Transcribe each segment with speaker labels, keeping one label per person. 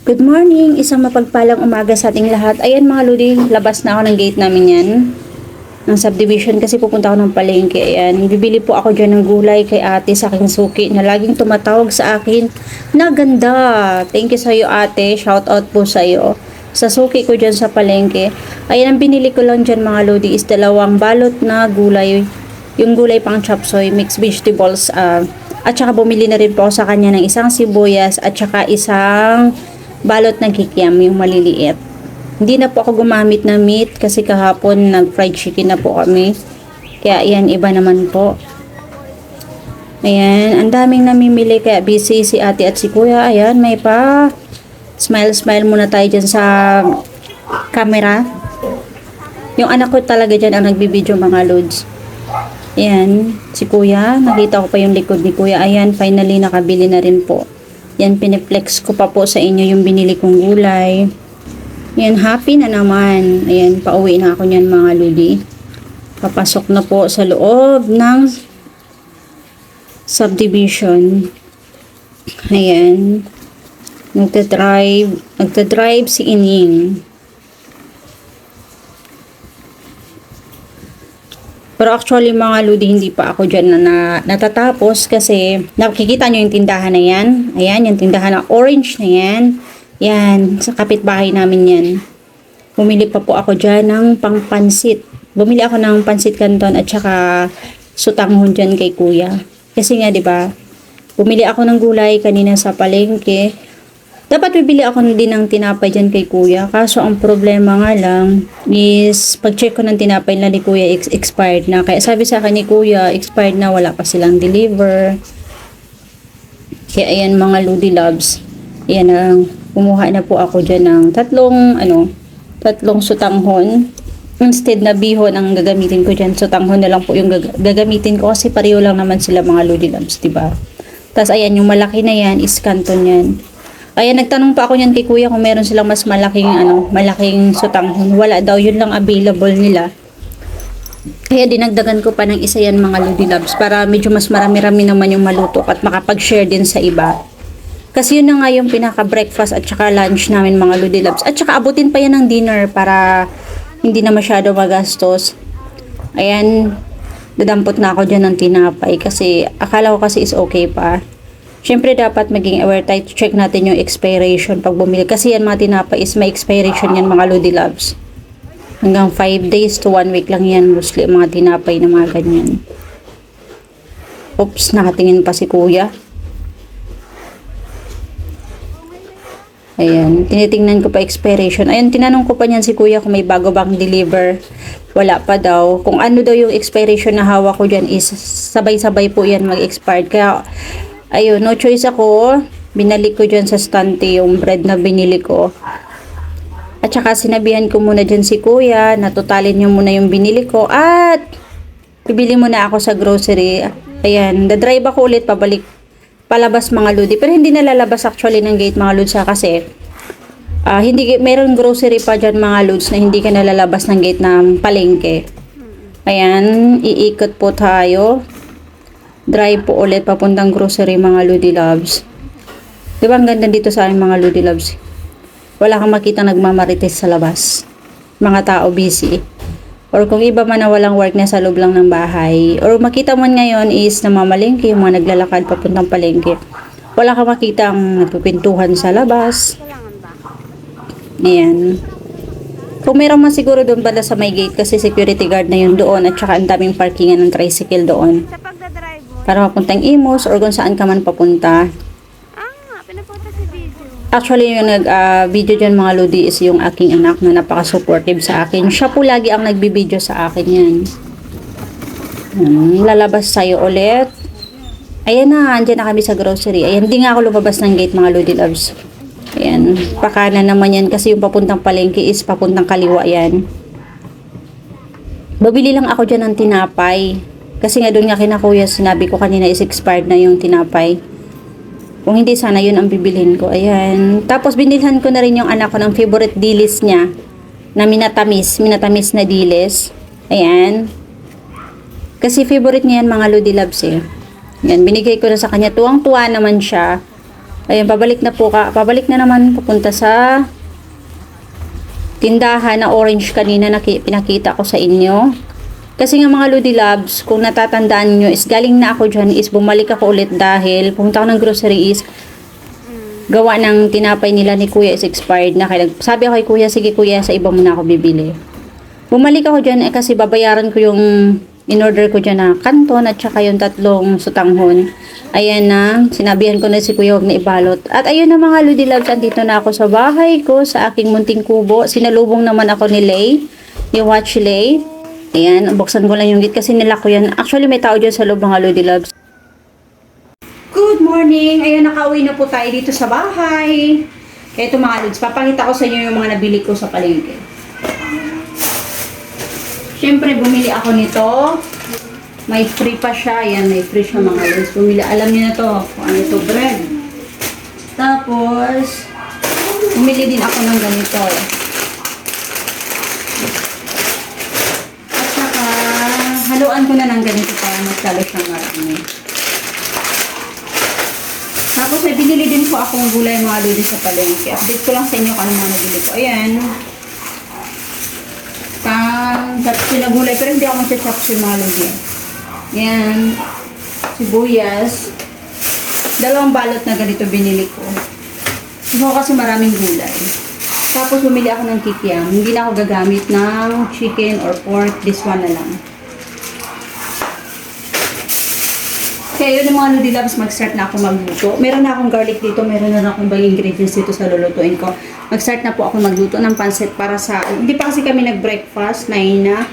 Speaker 1: Good morning! Isang mapagpalang umaga sa ating lahat. Ayan mga lodi, labas na ako ng gate namin yan. Ng subdivision kasi pupunta ako ng palengke. Ayan, bibili po ako dyan ng gulay kay ate sa aking suki na laging tumatawag sa akin na ganda. Thank you sa iyo ate. Shout out po sa iyo. Sa suki ko dyan sa palengke. Ayan, ang binili ko lang dyan mga lodi is 2 balot na gulay. Yung gulay pang chop suey, mixed vegetables. At saka bumili na rin po ako sa kanya ng isang sibuyas at saka isang balot ng kikiam, yung maliliit. Hindi na po ako gumamit ng meat kasi kahapon nag-fried chicken na po kami. Kaya ayan, iba naman po. Ayan, ang daming namimili kaya busy si ate at si kuya. Ayan, may pa smile muna tayo dyan sa camera. Yung anak ko talaga dyan ang nagbibideo mga lods. Ayan, si kuya, nakita ko pa yung likod ni kuya. Ayan, finally nakabili na rin po. Yan, piniplex ko pa po sa inyo yung binili kong gulay. Yan, happy na naman. Ayan, pauwi na ako niyan mga lodi. Papasok na po sa loob ng subdivision. Ayan. Nagta-drive si Ining. Pero actually mga lodi, hindi pa ako dyan na natatapos kasi nakikita nyo yung tindahan na yan. Ayan, yung tindahan na orange na yan. Yan, sa kapitbahay namin yan. Bumili pa po ako dyan ng pangpansit. Bumili ako ng pansit canton at saka sutanghon dyan kay kuya. Kasi nga 'di ba? Bumili ako ng gulay kanina sa palengke. Dapat bibili ako din ng tinapay dyan kay kuya. Kaso ang problema nga lang is pag-check ko ng tinapay na ni kuya expired na. Kaya sabi sa akin ni kuya, expired na, wala pa silang deliver. Kaya ayan mga Lodi Loves. Ayan na, kumuha na po ako dyan ng tatlong sutanghon. Instead na bihon ang gagamitin ko dyan, sutanghon na lang po yung gagamitin ko kasi pareho lang naman sila mga Lodi Loves, diba? Tapos ayan, yung malaki na yan is canton yan. Ayan, nagtanong pa ako niyan kay kuya kung meron silang mas malaking sutanghon. Wala daw, yun lang available nila. Kaya dinagdagan ko pa ng isa yan mga Lodi Loves para medyo mas marami-rami naman yung maluto at makapag-share din sa iba. Kasi yun na nga yung pinaka-breakfast at saka lunch namin mga Lodi Loves. At saka abutin pa yan ng dinner para hindi na masyado magastos. Ayan, dadampot na ako dyan ng tinapay kasi akala ko kasi is okay pa. Siyempre dapat maging aware tayo, check natin yung expiration pag bumili. Kasi yan mga tinapay is may expiration yan mga Lodi Loves. Hanggang 5 days to 1 week lang yan mostly mga tinapay na mga ganyan. Oops, nakatingin pa si kuya. Ayan, tinitingnan ko pa expiration. Ayan, tinanong ko pa niyan si kuya kung may bago bang deliver. Wala pa daw. Kung ano daw yung expiration na hawak ko dyan is sabay-sabay po yan mag-expired. Kaya ayun, no choice ako. Binalik ko dyan sa stante yung bread na binili ko. At saka sinabihan ko muna dyan si kuya na totalin nyo muna yung binili ko. At bibili muna ako sa grocery. Ayan, dadrive ako ulit pabalik palabas mga Lodi. Pero hindi nalalabas actually ng gate mga Lods kasi meron grocery pa dyan mga Lods na hindi ka nalalabas ng gate ng palengke. Ayan, iikot po tayo. Drive po ulit papuntang grocery mga Lodi Loves. Diba ang ganda dito sa aking mga Lodi Loves? Wala kang makita nagmamarites sa labas. Mga tao busy. Or kung iba man na walang work na sa loob lang ng bahay. Or makita mo ngayon is namamalengke, yung mga naglalakad papuntang palengke. Wala kang makita ang nagpipintuhan sa labas. Ayan. Kung meron man siguro doon bala sa may gate kasi security guard na yun doon at saka ang daming parkingan ng tricycle doon. Para mapuntang Imus or kung saan ka man papunta.
Speaker 2: Pinapunta si video.
Speaker 1: Actually, yung nag-video dyan mga Lodi is yung aking anak na napaka-supportive sa akin. Siya po lagi ang nagbibideo sa akin yan. Lalabas tayo ulit. Ayan na, andyan na kami sa grocery. Ayan, hindi nga ako lumabas ng gate mga Lodi Loves. Ayan, pakana naman yan kasi yung papuntang palengke is papuntang kaliwa yan. Babili lang ako dyan ng tinapay. Kasi nga doon nga kina kuya, sinabi ko kanina is expired na yung tinapay. Kung hindi sana yun ang bibilhin ko. Ayan. Tapos binilhan ko na rin yung anak ko ng favorite dilis niya. Na minatamis na dilis. Ayan. Kasi favorite niya yan mga Lodi Loves eh. Yan, binigay ko na sa kanya. Tuwang-tuwa naman siya. Ayan, pabalik na naman papunta sa tindahan na orange kanina na pinakita ko sa inyo. Kasi nga mga Lodi Loves, kung natatandaan nyo, is galing na ako dyan, is bumalik ako ulit dahil pumunta ako ng grocery is gawa ng tinapay nila ni Kuya is expired na. Kaya sabi ako kay Kuya, sige Kuya, sa iba muna ako bibili. Bumalik ako dyan kasi babayaran ko yung in-order ko dyan na kanton at saka yung 3 sutanghon. Ayan na, sinabihan ko na si Kuya huwag na ibalot. At ayun na mga Lodi Loves, andito na ako sa bahay ko, sa aking munting kubo. Sinalubong naman ako ni Lay, ni Watch Lay. Ayan, buksan ko lang yung gate kasi nila ko yan. Actually, may tao dyan sa loob mga Lodi Loves. Good morning! Ayan, nakauwi na po tayo dito sa bahay. Kaya ito mga Lods, papakita ko sa inyo yung mga nabili ko sa palengke. Siyempre, bumili ako nito. May free pa siya. Ayan, may free siya mga Lods. Bumili, alam niyo na to, kung ano to, bread. Tapos, bumili din ako ng ganito. At saka, haluan ko na ng ganito para masyado siyang marami. Tapos ay binili din po akong gulay mga Lodi sa palengke. Update ko lang sa inyo kung ano mga nabili ko. Ayan. Chapsi na gulay. Pero hindi ako mag-chapsi mga Lodi. Ayan. Sibuyas. 2 balot na ganito binili ko. Gusto ko kasi maraming gulay. Tapos bumili ako ng kikiam. Hindi na ako gagamit ng chicken or pork. This one na lang. Kaya yun yung mga Lodi Loves, mag-start na ako magluto. Meron na akong garlic dito, meron na akong ibang ingredients dito sa lulutuin ko. Mag-start na po ako magluto ng pancit para sa... Hindi pa kasi kami nag-breakfast, 9 na.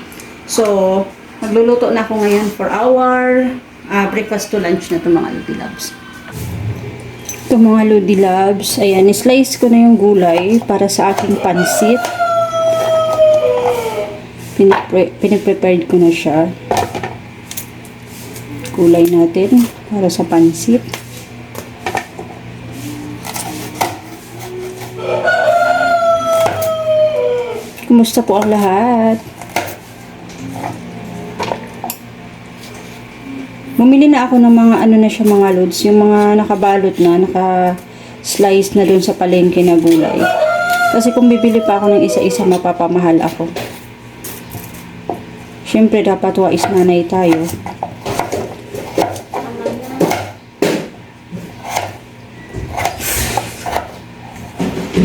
Speaker 1: So, magluluto na ako ngayon for our breakfast to lunch na ito mga Lodi Loves. Ito mga Lodi Loves, ayan, slice ko na yung gulay para sa aking pancit. Piniprepared ko na siya. Gulay natin para sa pansit. Kumusta po ang lahat? Bumili na ako ng mga ano na siya mga Lods, yung mga nakabalot na, naka-slice na dun sa palengke na gulay. Kasi kung bibili pa ako ng isa-isa, mapapamahal ako. Siyempre dapat wais nanay tayo.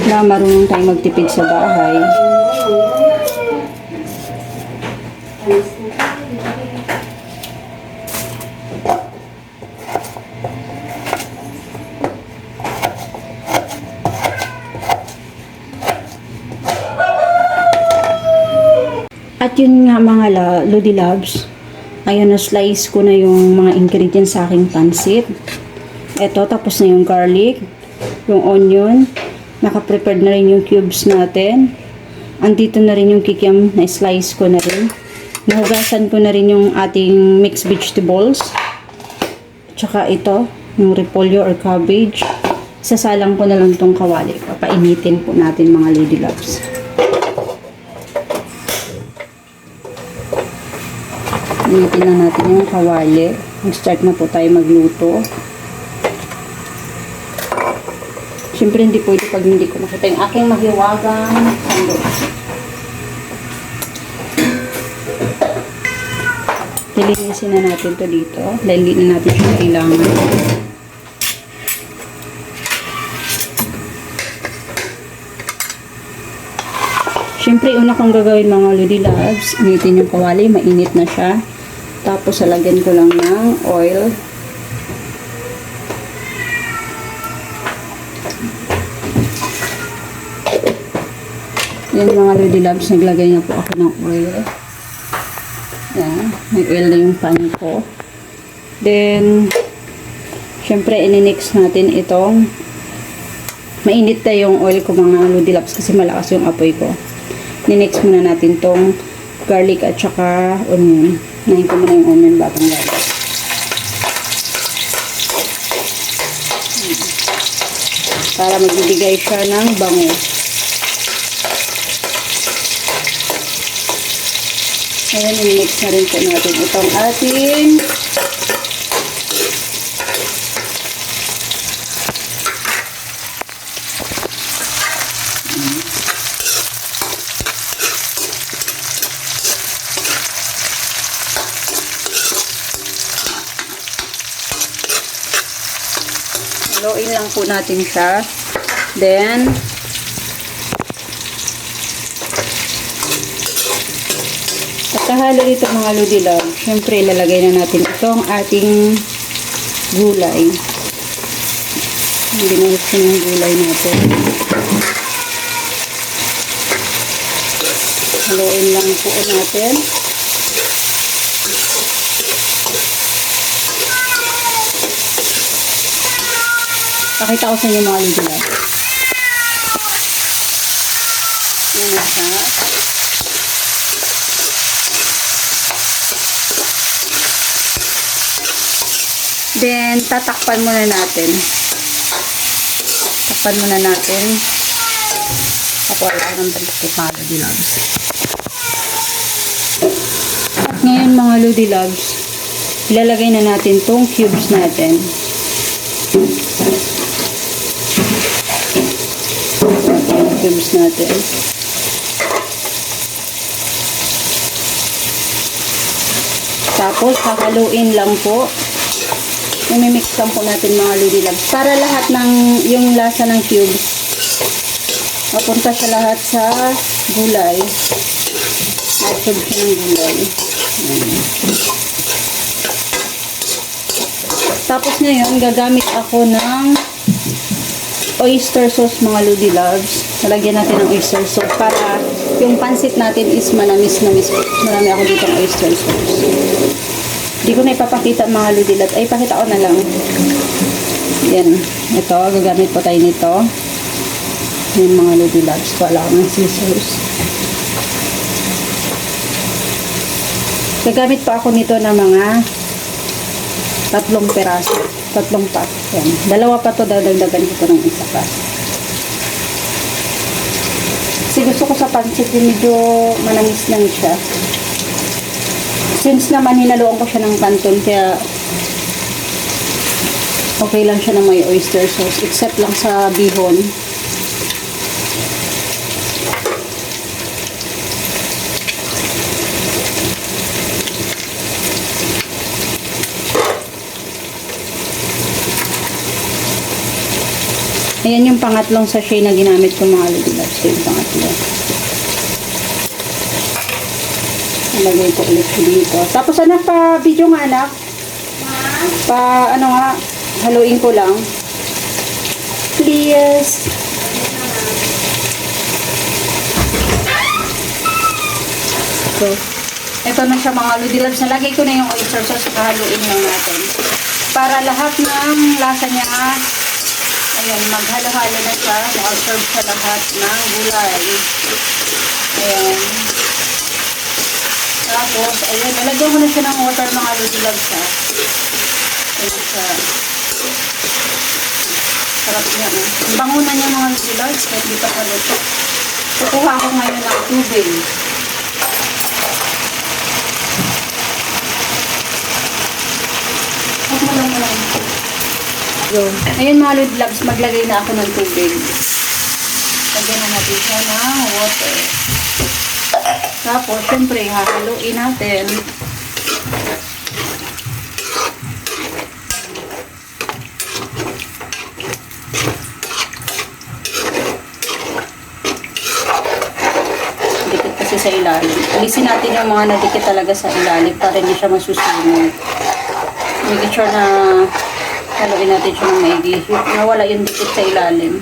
Speaker 1: Na marunong tayong magtipid sa bahay. At yun nga mga Lodi Loves, ayun na slice ko na yung mga ingredients sa aking pansit. Eto, tapos na yung garlic, yung onion, naka-prepared na rin yung cubes natin. Andito na rin yung kikiam na slice ko na rin. Nahugasan ko na rin yung ating mixed vegetables. Tsaka ito, yung repolyo or cabbage. Sasalang ko na lang itong kawali. Papainitin po natin mga Lodi Loves. Initin na natin yung kawali. Mag-start na po tayo magluto. Siyempre, hindi pwede pag hindi ko makita yung aking mahiwagang sandwich. Lilinisin na natin to dito. Dahil hindi na natin siya kailangan. Siyempre, una kong gagawin mga Lodi Loves, initin yung kawali, mainit na siya. Tapos, salagyan ko lang ng oil. Yan mga Lodi Loves, naglagay na po ako ng oil. Yan, may oil na yung pan ko. Then, syempre, ininix natin itong mainit na yung oil ko mga Lodi Loves kasi malakas yung apoy ko. Ninix muna natin tong garlic at saka onion. Nahin ko muna yung onion batang garlic. Para magbibigay siya ng bango. Ayan, i-mix na rin po natin itong ating haluin lang po natin siya. Then, pagkahalo dito mga ludilaw, syempre ilalagay na natin itong ating gulay. Binuhos ko yung gulay natin. Haluin lang po natin. Pakita ko sa inyo mga ludilaw. Yan na siya. Then, tatakpan muna natin. Takpan muna natin. Ako wala ng pagkakit mga Lodi Loves. At ngayon mga Lodi Loves, ilalagay na natin tong cubes natin. Cubes natin. Tapos, hahaluin lang po. Namimix lang po natin mga Lodi Loves. Para lahat ng yung lasa ng cubes mapunta sa lahat sa gulay. Matube siya ng gulay. Ayan. Tapos ngayon, gagamit ako ng oyster sauce mga Lodi Loves. Nalagyan natin ng oyster sauce para yung pansit natin is manamis-namis. Marami ako dito ng oyster sauce. Hindi ko na ipapakita mga Lodi Loves. Ay, pakita ko na lang. Yan. Ito, gagamit po tayo nito. Yan mga Lodi Loves. Wala ko ng scissors. Gagamit pa ako nito ng mga 3 peraso. 3 pack. Yan. 2 pa to, dadagdagan ko ng isa pa. Kasi gusto ko sa pansit, medyo manamis lang siya. Since naman hinaluan ko siya ng kanton, kaya okay lang siya na may oyster sauce, except lang sa bihon. Ayan yung pangatlong sachet na ginamit ko mga Lodi Loves. Yung pangatlo. Ilagay ko ulit dito. Tapos anak, pa video nga anak. Pa ano nga, haluin ko lang. Please. So, ito na siya mga Lodi Loves. Nalagay ko na yung oyster sauce. Haluin lang natin. Para lahat ng lasa niya, ayan, maghalo-halo na siya. Ma-absorb sa lahat ng gulay. Ayan. Tapos, ayan, nalagyan ko na siya ng water mga Lodi Loves ha. Ayan siya. Sarap niya. Ang bango na niya mga Lodi Loves, kahit di pa paluto. Kukuha ko ngayon ng tubig. Huwag mo lang. So, ayun mga Lodi Loves, maglagay na ako ng tubig. Lagyan na natin siya ng water. Tapos, syempre, hahaluin natin. Dikit kasi sa ilalim. Alisin natin yung mga nadikit talaga sa ilalim para hindi siya masusunod. Make sure na haluin natin siya ng maigi. Nawala yung dikit sa ilalim.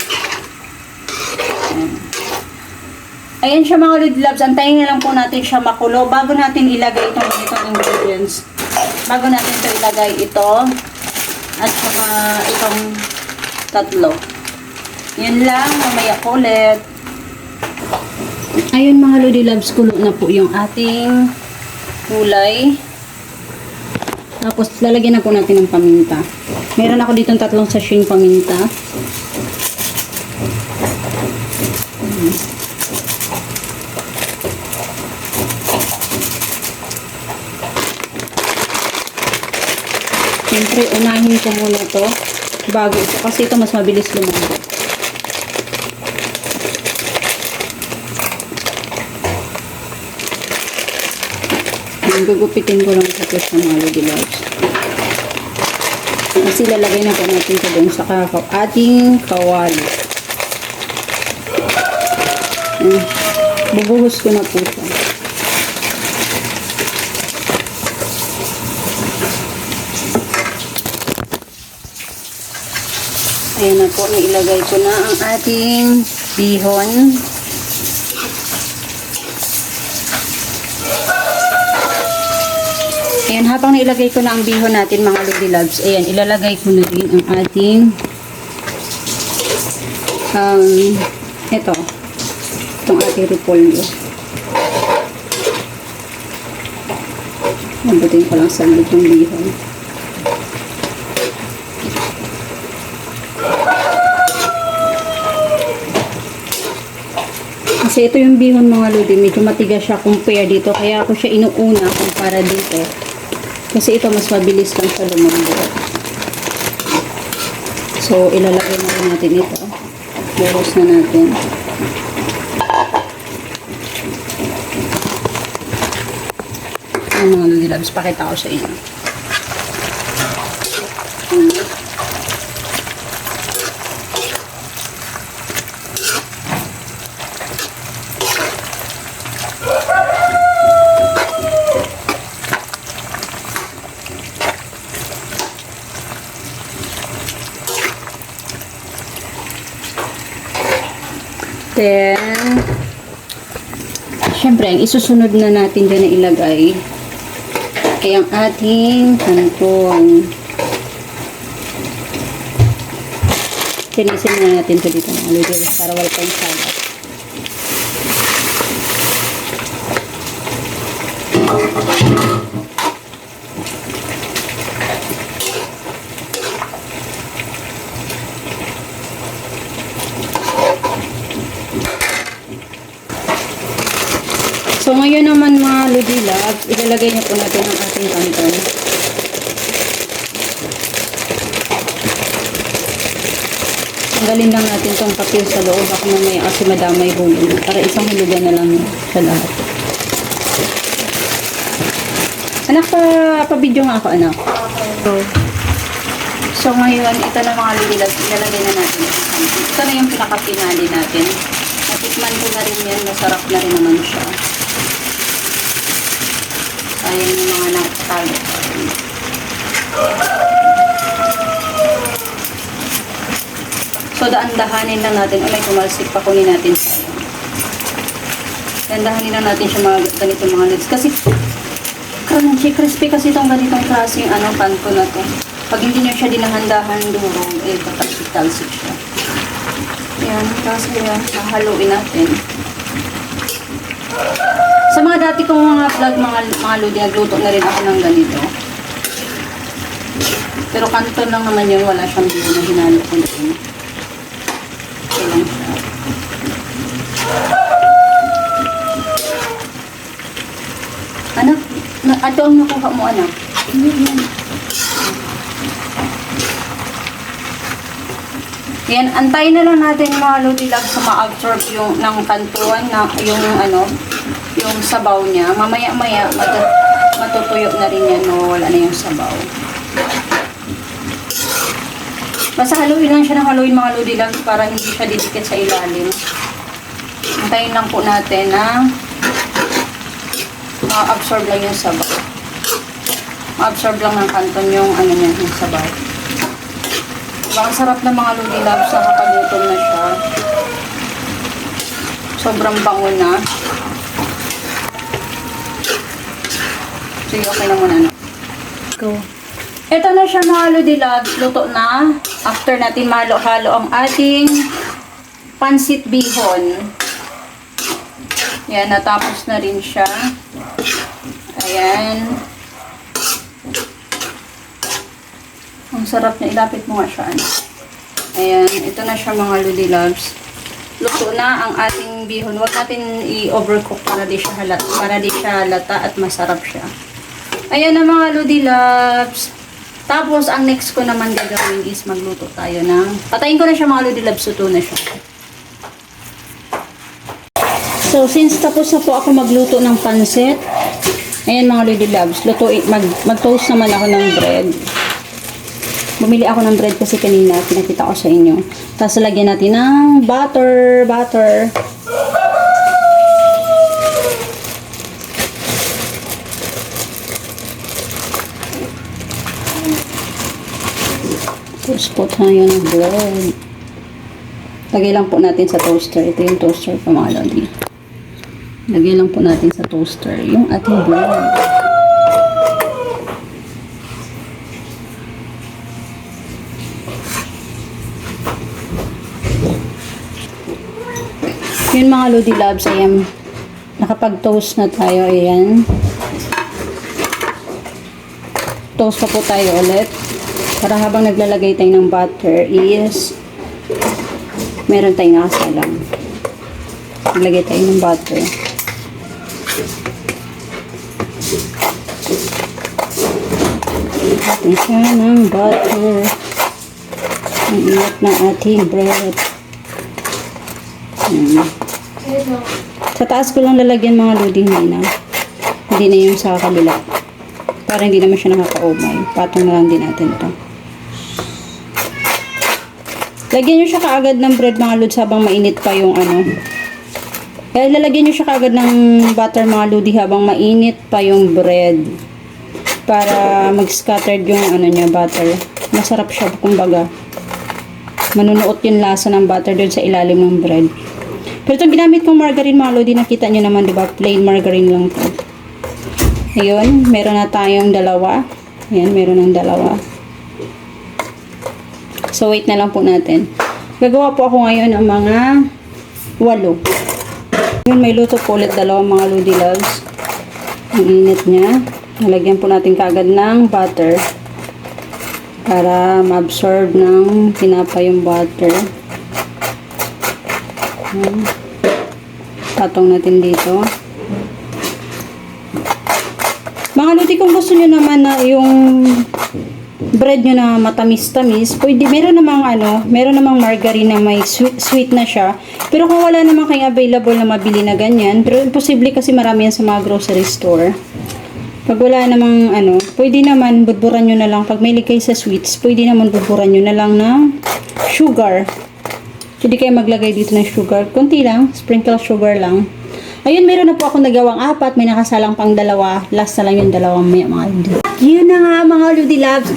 Speaker 1: Ayan siya mga Lodi Loves. Antayin na lang po natin siya makulo bago natin ilagay itong ingredients. Bago natin ito ilagay ito at saka itong tatlo. Yan lang. Mamaya ko ulit. Ayun mga Lodi Loves, kulo na po yung ating gulay. Tapos lalagyan na po natin ng paminta. Meron ako ditong 3 sachet paminta. Siyempre, unahin ko muna to bago ito. Kasi ito mas mabilis lumambot. Gugupitin ko lang sa mga Lodi Loves. Kasi lalagay na po natin ito doon sa ating kawali. Bubuhos ko na po siya. Ayan na po, nailagay ko na ang ating bihon. Ayan, habang nailagay ko na ang bihon natin mga Lodi Loves, ayan, ilalagay ko na rin ang ating itong ating repolyo. Nabutin ko lang sa yung bihon. Kasi ito yung bihon mga Lodi, medyo matigas siya compare dito. Kaya ako siya inuuna kumpara dito. Kasi ito mas mabilis lang sa lumambot. So, ilalagay na rin natin ito. Buhos na natin. Ang mga Lodi Loves, pakita ko sa inyo. Then, syempre, ang isusunod na natin dyan na ilagay ay ang ating kanton. Tinisin na natin ito dito mga Lodi para wala tayong salat. So, ngayon naman mga Lodi Loves, ilalagay niyo po natin ang ating kanton. Tanggalin lang natin itong papel sa loob. Baka mamaya kasi madamay bulo. Para isang hulugan na lang sa lahat. Anak, pa-video nga ako, anak. So, ngayon, ito na mga Lodi Loves, ilalagay na natin. Ito na yung pinaka-finale natin. Natikman ko na rin yan. Masarap na rin naman siya. Sayang yung mga nakatalo. So, daan-dahanin lang natin. May tumalsik pa, kunin natin siya. Daan-dahanin lang natin siya mga ganitong mga nuts. Kasi, crunchy, crispy kasi itong ganitong klaseng kanto na to. Pag hindi nyo siya dinahandahan durong, patalsik-talsik siya. Yan, tapos yan, hahaluin natin. Sa mga dati kong mga vlog, mga Lodi, nagluto na rin ako ng ganito. Pero kanton lang naman yun, wala siyang bilo na hinalo ko doon. Okay lang siya. Anak, ito ang nakuha mo, anak. Yan, antayin na lang natin mga Lodi Loves sa ma-absorb yung ng kantuan na yung sabaw niya. Mamaya-maya matutuyo na rin yan o wala na yung sabaw. Basta haluin lang siya ng haluin mga Lodi Loves para hindi siya didikit sa ilalim. Antayin lang po natin na ma-absorb lang yung sabaw. Ma-absorb lang ng kanton yung niya, yung sabaw. Ang sarap na mga Lodi Loves, nakakagutom na siya. Sobrang bango na. Sige, okay na muna. Go. Ito na siya mga Lodi Loves, luto na. After natin mahalo-halo ang ating pansit bihon. Yan, natapos na rin siya. Ayan. Ang sarap na, ilapit mo nga siya. Ayan, ito na siya mga Lodi Loves. Luto na ang ating bihon. Huwag natin i-overcook para di siya halata at masarap siya. Ayan na mga Lodi Loves. Tapos, ang next ko naman gagawin is magluto tayo ng... Patayin ko na siya mga Lodi Loves. Luto na siya. So, since tapos na po ako magluto ng pansit, ayan mga Lodi Loves, mag-toast naman ako ng bread. Bumili ako ng bread kasi kanina, pinakita ko sa inyo. Tapos lagyan natin ng butter. Tapos po tayo ng bread. Lagay lang po natin sa toaster. Ito yung toaster pa mga lodi. Lagay lang po natin sa toaster yung ating bread. Yun mga Lodi Loves, ayan. Nakapag-toast na tayo, ayan. Toast pa po tayo ulit. Para habang naglalagay tayo ng butter is meron tayong nakasalang. Naglagay tayo ng butter. Natin siya ng butter. Ang ingat na ating bread. Sa taas ko lang lalagyan mga Lodi, hindi na yung sa kabila. Para hindi naman siya nakaka-umay. Patong na lang din natin ito. Lagyan nyo siya kaagad ng bread mga Lodi habang mainit pa yung ano. Kaya lalagyan nyo siya kaagad ng butter mga Lodi habang mainit pa yung bread. Para mag-scattered yung ano niya, butter. Masarap siya kumbaga. Manunuot yung lasa ng butter doon sa ilalim ng bread. Pero itong ginamit kong margarine mga Lodi, nakita nyo naman, diba? Plain margarine lang to. Ayun, meron na tayong dalawa. Ayan, meron ng dalawa. So, wait na lang po natin. Gagawa po ako ngayon ng mga 8. Yun, may luto po ulit dalawa mga Lodi Loves. Ang init niya. Nalagyan po natin kagad ng butter. Para ma-absorb ng tinapa yung butter. Patong natin dito. Mga Lodi, kung gusto nyo naman na yung bread nyo na matamis-tamis, pwede, meron namang margarine na may sweet na siya. Pero kung wala naman kayong available na mabili na ganyan, pero imposible kasi marami yan sa mga grocery store. Pag wala namang pwede naman budburan nyo na lang. Pag may kayo sa sweets, pwede naman budburan nyo na lang ng sugar. Hindi kayo maglagay dito ng sugar. Kunti lang, sprinkle sugar lang. Ayun, meron na po ako nagawang 4. May nakasalang pang 2. Last na lang yung 2 mga Lodi. Yun na nga mga Lodi Loves.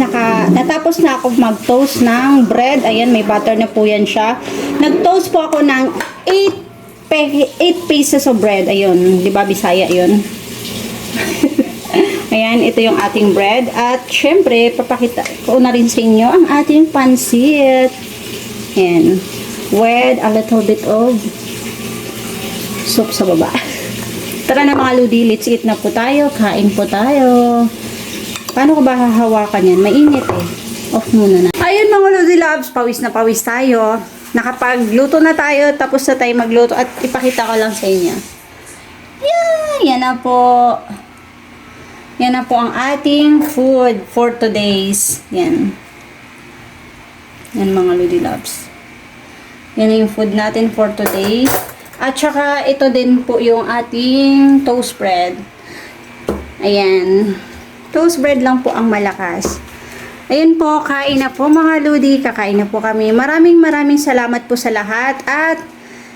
Speaker 1: Natapos na ako mag-toast ng bread. Ayan, may butter na po yan siya. Nag-toast po ako ng 8 pieces of bread. Ayun, di ba Bisaya yun? Ayan, ito yung ating bread. At syempre, papakita ko na rin sa inyo ang ating pansit. Ayan. With a little bit of soup sa baba. Tara na mga Lodi, let's eat na po tayo. Kain po tayo. Paano ko ba hahawakan yan? Mainit eh. Off muna na. Ayun mga Lodi Loves, pawis na pawis tayo. Nakapagluto na tayo, tapos na tayo magluto. At ipakita ko lang sa inyo. Yan na po. Yan na po ang ating food for today's. Yan. Yan mga Lodi Loves. Yan yung food natin for today. At saka ito din po yung ating toast bread. Ayan. Toast bread lang po ang malakas. Ayun po, kain na po mga Lodi. Kakain na po kami. Maraming salamat po sa lahat. At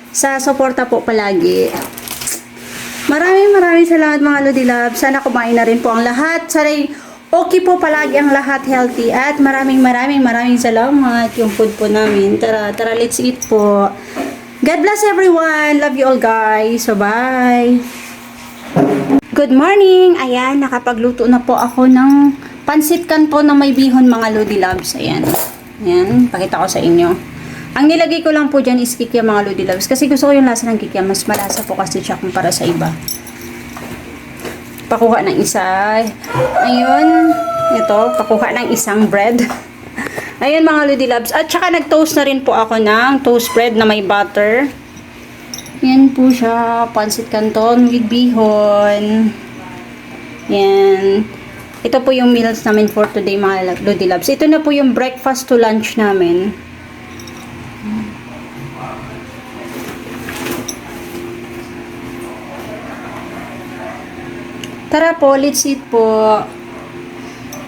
Speaker 1: sa suporta po palagi. Maraming salamat mga Lodi Love. Sana kumain na rin po ang lahat. Sana okay po palagi ang lahat, healthy. At maraming salamat yung food po namin. Tara, let's eat po. God bless everyone. Love you all guys. So bye. Good morning. Ayan, nakapagluto na po ako ng pansit canton na may bihon mga Lodi Loves. Ayan. Ayan, pakita ko sa inyo. Ang nilagay ko lang po dyan is kikiam mga Lodi Loves. Kasi gusto ko yung lasa ng kikiam. Mas malasa po kasi siya kumpara sa iba. Pakuha ng isa. Ayun. Ito, pakuha ng isang bread. Ayun mga Lodi Loves. At saka nag-toast na rin po ako ng toast bread na may butter. Yan po siya. Pancit canton with bihon. Yan. Ito po yung meals namin for today mga Lodi Loves. Ito na po yung breakfast to lunch namin. Tara po, let's eat po.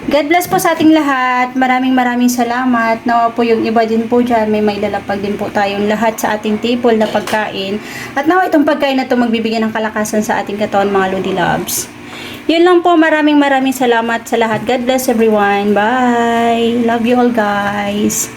Speaker 1: God bless po sa ating lahat. Maraming salamat. Nawa po yung iba din po dyan. May mailalapag din po tayong lahat sa ating table na pagkain. At nawa itong pagkain na ito magbibigay ng kalakasan sa ating katawan, mga Lodi Loves. Yun lang po. Maraming salamat sa lahat. God bless everyone. Bye. Love you all, guys.